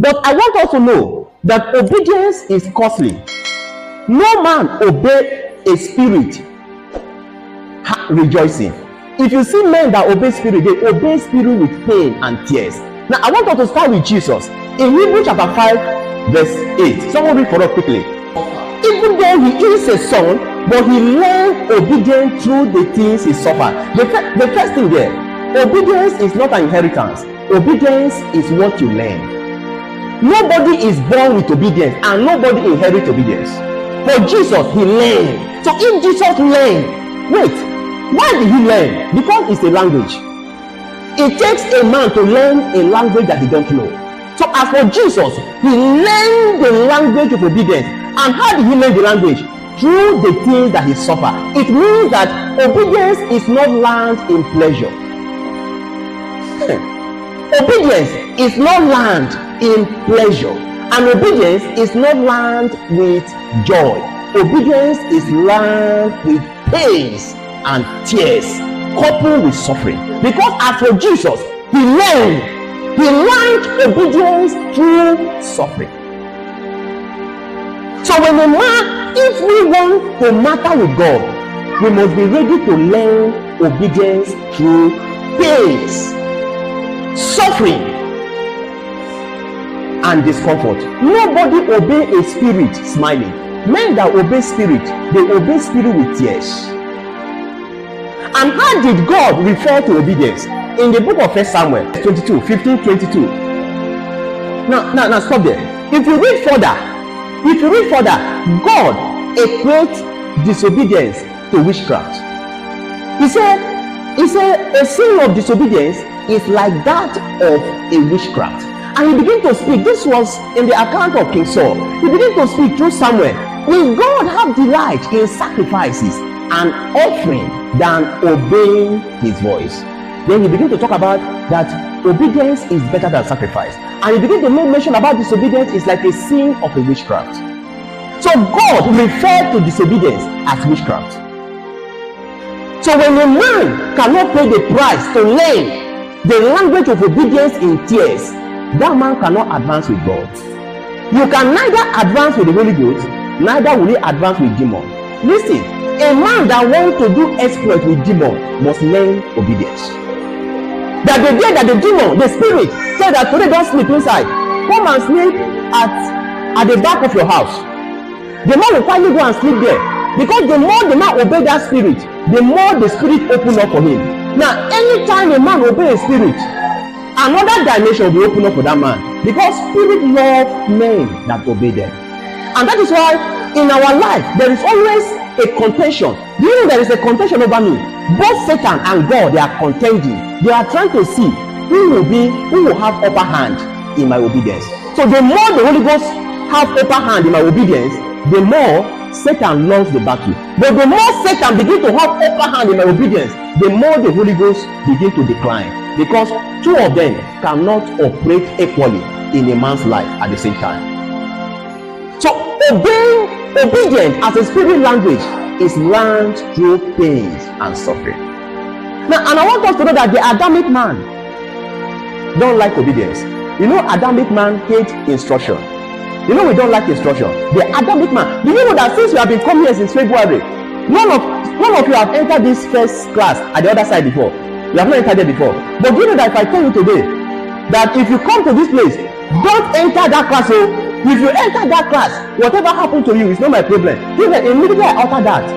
But I want us to know that obedience is costly. No man obey a spirit rejoicing. If you see men that obey spirit, they obey spirit with pain and tears. Now I want us to start with Jesus in Hebrews chapter 5 verse 8. Someone read for us quickly. Even though he is a son, but he learned obedience through the things he suffered. The first thing there, obedience is not an inheritance. Obedience is what you learn. Nobody is born with obedience and nobody inherits obedience. For Jesus, he learned. So if Jesus learned, wait, why did he learn? Because it's a language. It takes a man to learn a language that he don't know. So as for Jesus, he learned the language of obedience. And how did he learn the language? Through the things that he suffered. It means that obedience is not learned in pleasure. Obedience is not learned in pleasure. And obedience is not learned with joy. Obedience is learned with pains and tears, coupled with suffering. Because as for Jesus, he learned obedience through suffering. So when a man, if we want to matter with God, we must be ready to learn obedience through pains, suffering, and discomfort. Nobody obey a spirit smiling. Men that obey spirit, they obey spirit with tears. And how did God refer to obedience? In the book of 1 Samuel 22, 15, 22. Now stop there. If you read further, God equates disobedience to witchcraft. He said a sin of disobedience is like that of a witchcraft. And he began to speak. This was in the account of King Saul. He began to speak through Samuel. Will God have delight in sacrifices and offering than obeying his voice? Then he began to talk about that obedience is better than sacrifice. And he began to make mention about disobedience is like a sin of a witchcraft. So God referred to disobedience as witchcraft. So when a man cannot pay the price to learn the language of obedience in tears, that man cannot advance with God. You can neither advance with the Holy Ghost, neither will he advance with demon. Listen, a man that wants to do exploit with demon must learn obedience. That the day that the demon, the spirit, said that today don't sleep inside, come and sleep at the back of your house. The man will finally go and sleep there, because the more the man obey that spirit, the more the spirit open up for him. Now, anytime a man obey a spirit, another dimension will be open up for that man, because spirit love men that obey them. And that is why in our life there is always a contention. Do you know there is a contention over me? Both Satan and God, they are contending. They are trying to see who will have upper hand in my obedience. So the more the Holy Ghost have upper hand in my obedience, the more Satan loves the battle. But the more Satan begin to have upper hand in my obedience, the more the Holy Ghost begin to decline. Because two of them cannot operate equally in a man's life at the same time. So obedience as a spirit language is learned through pains and suffering. Now, and I want us to know that the Adamic man don't like obedience. You know, Adamic man hates instruction. You know, we don't like instruction. The Adamic man. Do you know that since we have been coming here since February, none of you have entered this first class at the other side before. You have not entered there before. But do you know that if I tell you today that if you come to this place, don't enter that class. So if you enter that class, whatever happened to you is not my problem. Even immediately I utter that,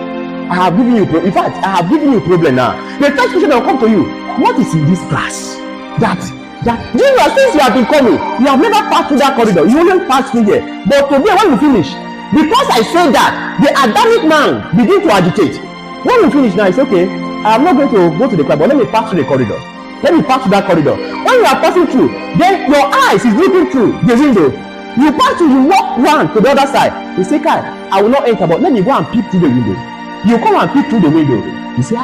I have given you in fact, I have given you a problem now. The first question that will come to you, what is in this class? That do you know, since you have been coming, you have never passed through that corridor. You only passed through there. But today when you finish, because I said that, the Adamic man begin to agitate. When we finish now, it's okay. I am not going to go to the club, but let me pass through the corridor. Let me pass through that corridor. When you are passing through, then your eyes is looking through the window. You pass through, you walk round to the other side. You say, Kai, I will not enter, but let me go and peep through the window. You come and peep through the window. You say,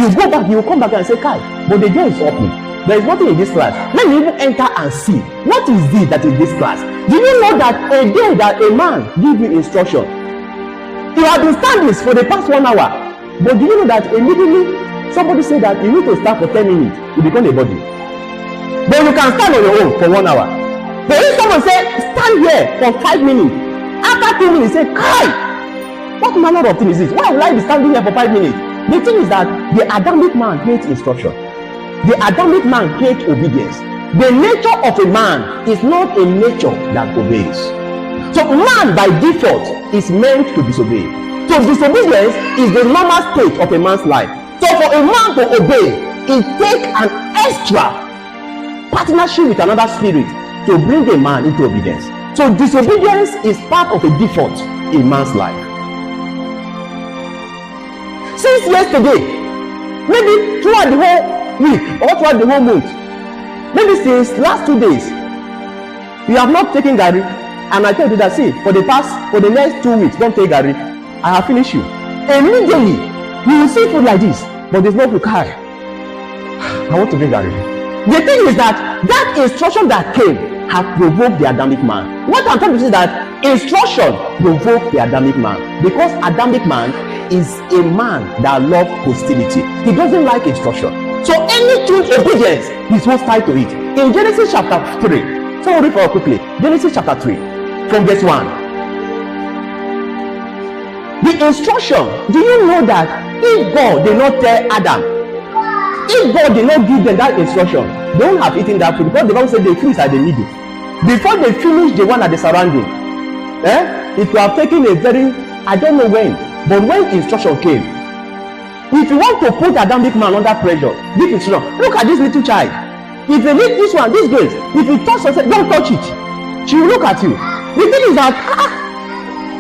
you go back, you come back and say, Kai, but the door is open. There is nothing in this class. Let me even enter and see. What is this that is this class? Do you know that a day that a man give you instruction, you have been standing for the past 1 hour, but do you know that immediately somebody say that you need to stand for 10 minutes to become a body? But you can stand on your own for 1 hour. But if someone say, stand here for 5 minutes, after 2 minutes, say, Kai, what manner of thing is this? Why will I be standing here for 5 minutes? The thing is that the Adamic man hates instruction. The Adamic man hates obedience. The nature of a man is not a nature that obeys. So man by default is meant to disobey. So disobedience is the normal state of a man's life. So for a man to obey, it takes an extra partnership with another spirit to bring a man into obedience. So disobedience is part of a default in man's life. Since yesterday, maybe throughout the whole week or throughout the whole month, maybe since last 2 days, you have not taken garri, and I tell you that, see, for the next 2 weeks, don't take garri. I have finished you. Immediately, you will see food like this, but there's no food. I want to drink garri. The thing is that instruction that came have provoked the Adamic man. What I'm trying to say is that instruction provoked the Adamic man, because Adamic man is a man that loves hostility. He doesn't like instruction. So anything obedience, he's hostile to it. In Genesis chapter 3, so we'll read for us quickly. Genesis chapter 3, from verse 1. The instruction, do you know that if God did not tell Adam, if God did not give them that instruction, they won't have eaten that food, because the Bible said the fruits are the middle. Before they finish the one at the surrounding, it will have taken a very, I don't know when, but when instruction came, if you want to put Adamic man under pressure, give instruction. Look at this little child. If you need this one, this grace, if you touch something, don't touch it. She will look at you. The thing is that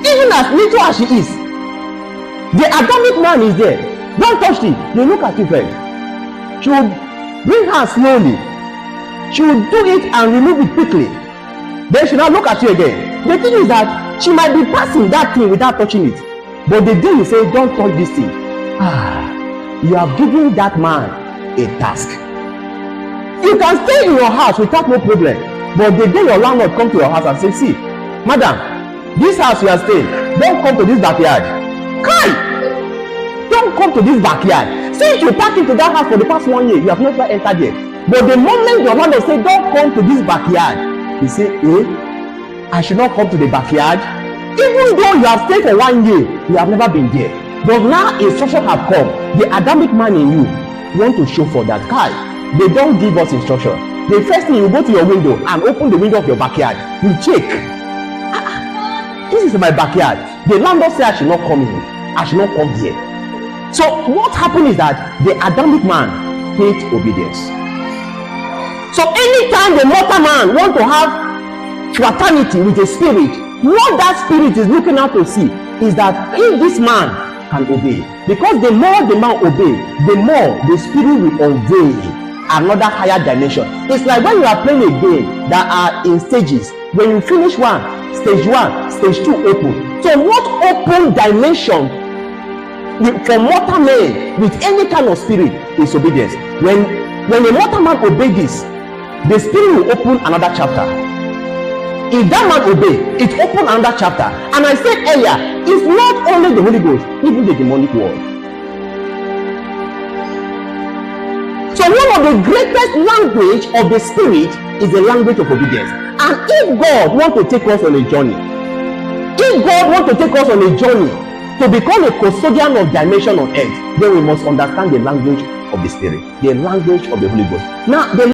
even as little as she is, the Adamic man is there. Don't touch it. They look at you first. She will bring her slowly. She will do it and remove it quickly. Then she will now look at you again. The thing is that she might be passing that thing without touching it. But the day you say, don't touch this thing, you have given that man a task. You can stay in your house without no problem. But the day your landlord comes to your house and says, see, madam, this house you are staying, don't come to this backyard. Kai! Don't come to this backyard. Since you packed into that house for the past 1 year, you have never entered yet. But the moment your landlord says, don't come to this backyard, you say, I should not come to the backyard. Even though you have stayed for 1 year, you have never been there. But now instruction have come. The Adamic man in you want to show for that. Kai, they don't give us instruction. The first thing, you go to your window and open the window of your backyard. You check. This is my backyard. The landlord said I should not come in. I should not come here. So what happened is that the Adamic man hates obedience. So anytime the mortal man want to have fraternity with a spirit, what that spirit is looking out to see is that if this man can obey, because the more the man obey, the more the spirit will unveil another higher dimension. It's like when you are playing a game that are in stages. When you finish one, stage 2 open. So what open dimension for mortal man with any kind of spirit is obedience. When a mortal man obey this, the spirit will open another chapter. If that man obey, it open another chapter. And I said earlier, it's not only the Holy Ghost, even the demonic world. So one of the greatest language of the spirit is the language of obedience. And if God wants to take us on a journey, to become a custodian of dimension on earth, then we must understand the language of the spirit, the language of the Holy Ghost. Now,